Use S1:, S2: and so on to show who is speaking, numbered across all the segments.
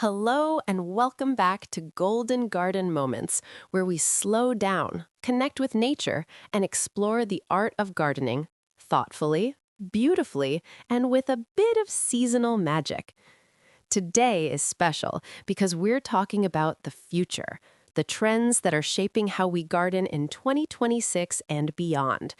S1: Hello and welcome back to Golden Garden Moments, where we slow down, connect with nature, and explore the art of gardening thoughtfully, beautifully, and with a bit of seasonal magic. Today is special because we're talking about the future, the trends that are shaping how we garden in 2026 and beyond.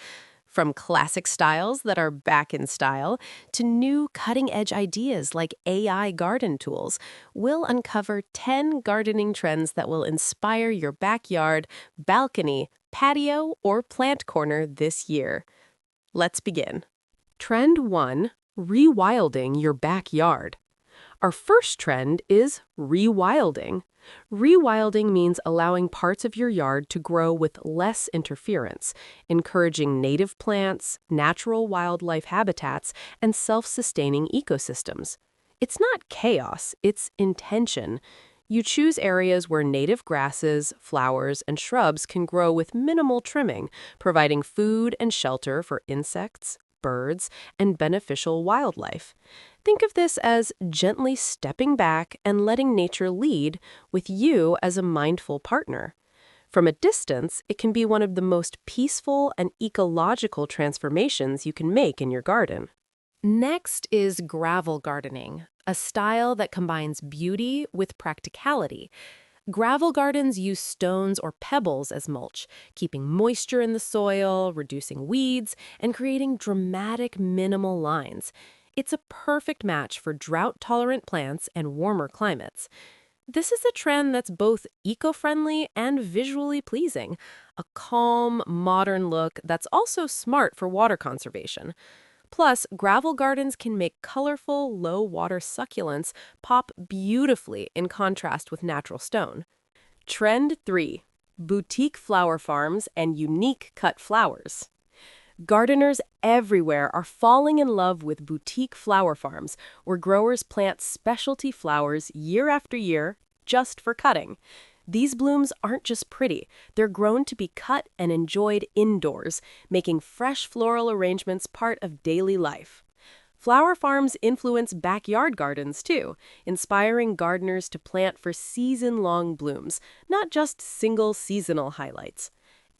S1: From classic styles that are back in style to new cutting-edge ideas like AI garden tools, we'll uncover 10 gardening trends that will inspire your backyard, balcony, patio, or plant corner this year. Let's begin. Trend 1. Rewilding your backyard. Our first trend is rewilding. Rewilding means allowing parts of your yard to grow with less interference, encouraging native plants, natural wildlife habitats, and self-sustaining ecosystems. It's not chaos, it's intention. You choose areas where native grasses, flowers, and shrubs can grow with minimal trimming, providing food and shelter for insects, birds, and beneficial wildlife. Think of this as gently stepping back and letting nature lead, with you as a mindful partner. From a distance, it can be one of the most peaceful and ecological transformations you can make in your garden. Next is gravel gardening, a style that combines beauty with practicality. Gravel gardens use stones or pebbles as mulch, keeping moisture in the soil, reducing weeds, and creating dramatic minimal lines. It's a perfect match for drought-tolerant plants and warmer climates. This is a trend that's both eco-friendly and visually pleasing, a calm, modern look that's also smart for water conservation. Plus, gravel gardens can make colorful, low-water succulents pop beautifully in contrast with natural stone. Trend 3. Boutique flower farms and unique cut flowers. Gardeners everywhere are falling in love with boutique flower farms, where growers plant specialty flowers year after year just for cutting. These blooms aren't just pretty, they're grown to be cut and enjoyed indoors, making fresh floral arrangements part of daily life. Flower farms influence backyard gardens too, inspiring gardeners to plant for season-long blooms, not just single seasonal highlights.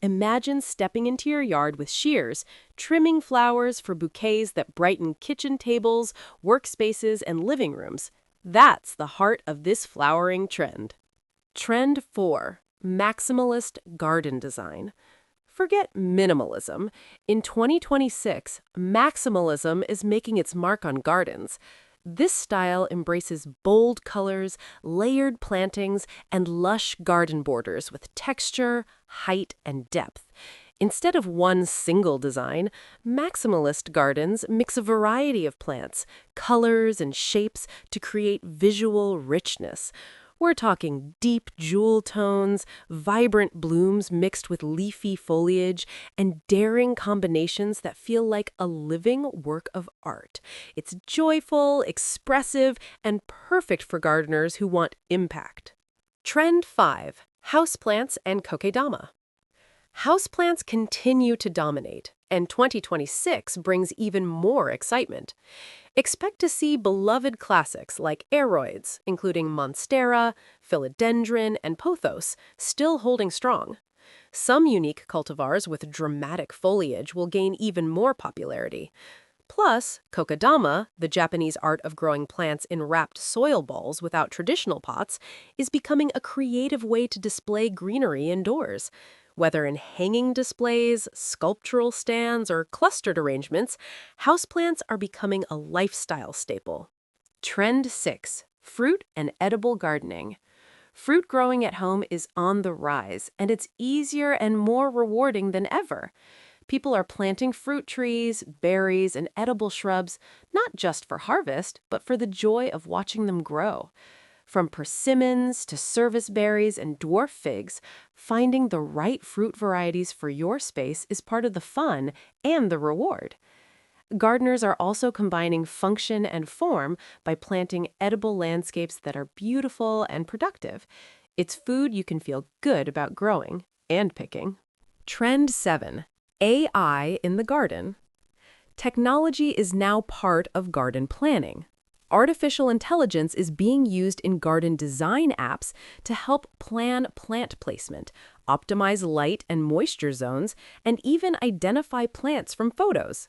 S1: Imagine stepping into your yard with shears, trimming flowers for bouquets that brighten kitchen tables, workspaces, and living rooms. That's the heart of this flowering trend. Trend 4. Maximalist garden design. Forget minimalism. In 2026, maximalism is making its mark on gardens. This style embraces bold colors, layered plantings, and lush garden borders with texture, height, and depth. Instead of one single design, maximalist gardens mix a variety of plants, colors, and shapes to create visual richness. We're talking deep jewel tones, vibrant blooms mixed with leafy foliage, and daring combinations that feel like a living work of art. It's joyful, expressive, and perfect for gardeners who want impact. Trend 5. Houseplants and kokedama. Houseplants continue to dominate, and 2026 brings even more excitement. Expect to see beloved classics like aroids, including monstera, philodendron, and pothos, still holding strong. Some unique cultivars with dramatic foliage will gain even more popularity. Plus, kokedama, the Japanese art of growing plants in wrapped soil balls without traditional pots, is becoming a creative way to display greenery indoors. Whether in hanging displays, sculptural stands, or clustered arrangements, houseplants are becoming a lifestyle staple. Trend 6. Fruit and edible gardening. Fruit growing at home is on the rise, and it's easier and more rewarding than ever. People are planting fruit trees, berries, and edible shrubs, not just for harvest, but for the joy of watching them grow. From persimmons to service berries and dwarf figs, finding the right fruit varieties for your space is part of the fun and the reward. Gardeners are also combining function and form by planting edible landscapes that are beautiful and productive. It's food you can feel good about growing and picking. Trend 7. AI in the garden. Technology is now part of garden planning.
S2: Artificial intelligence is being used in garden design apps to help plan plant placement, optimize light and moisture zones, and even identify plants from photos.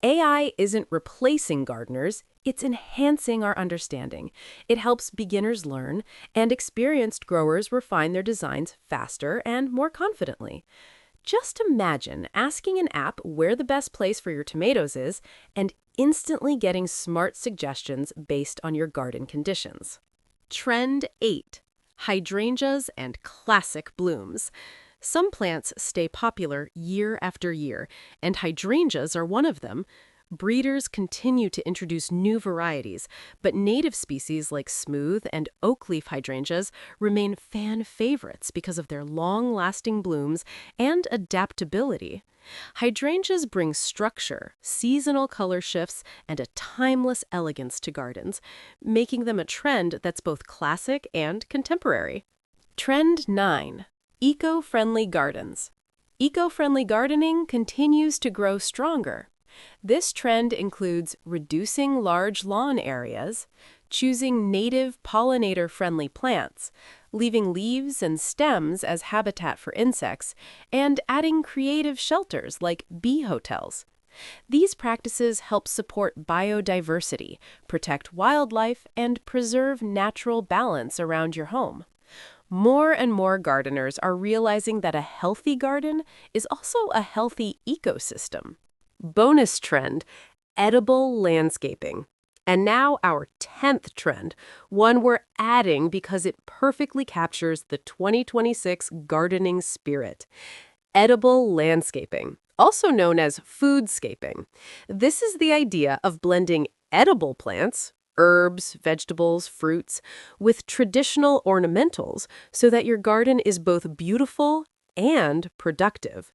S2: AI isn't replacing gardeners, it's enhancing our understanding. It helps beginners learn, and experienced growers refine their designs faster and more confidently. Just imagine asking an app where the best place for your tomatoes is and instantly getting smart suggestions based on your garden conditions. Trend 8. Hydrangeas and classic blooms. Some plants stay popular year after year, and hydrangeas are one of them. Breeders continue to introduce new varieties, but native species like smooth and oak leaf hydrangeas remain fan favorites because of their long-lasting blooms and adaptability. Hydrangeas bring structure, seasonal color shifts, and a timeless elegance to gardens, making them a trend that's both classic and contemporary. Trend 9. Eco-friendly gardens. Eco-friendly gardening continues to grow stronger. This trend includes reducing large lawn areas, choosing native pollinator-friendly plants, leaving leaves and stems as habitat for insects, and adding creative shelters like bee hotels. These practices help support biodiversity, protect wildlife, and preserve natural balance around your home. More and more gardeners are realizing that a healthy garden is also a healthy ecosystem. Bonus trend, edible landscaping. And now our 10th trend, one we're adding because it perfectly captures the 2026 gardening spirit. Edible landscaping, also known as foodscaping. This is the idea of blending edible plants, herbs, vegetables, fruits, with traditional ornamentals so that your garden is both beautiful and productive.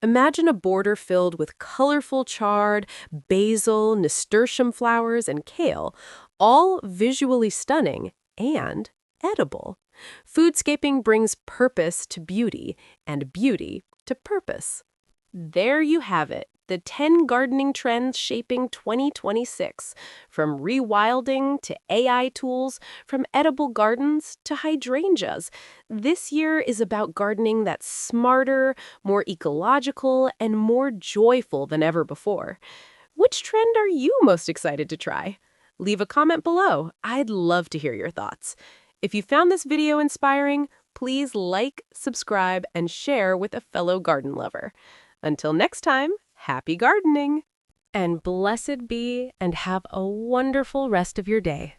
S2: Imagine a border filled with colorful chard, basil, nasturtium flowers, and kale, all visually stunning and edible. Foodscaping brings purpose to beauty and beauty to purpose. There you have it, the 10 gardening trends shaping 2026, from rewilding to AI tools, from edible gardens to hydrangeas. This year is about gardening that's smarter, more ecological, and more joyful than ever before. Which trend are you most excited to try? Leave a comment below. I'd love to hear your thoughts. If you found this video inspiring, please like, subscribe, and share with a fellow garden lover. Until next time, happy gardening! And blessed be and have a wonderful rest of your day.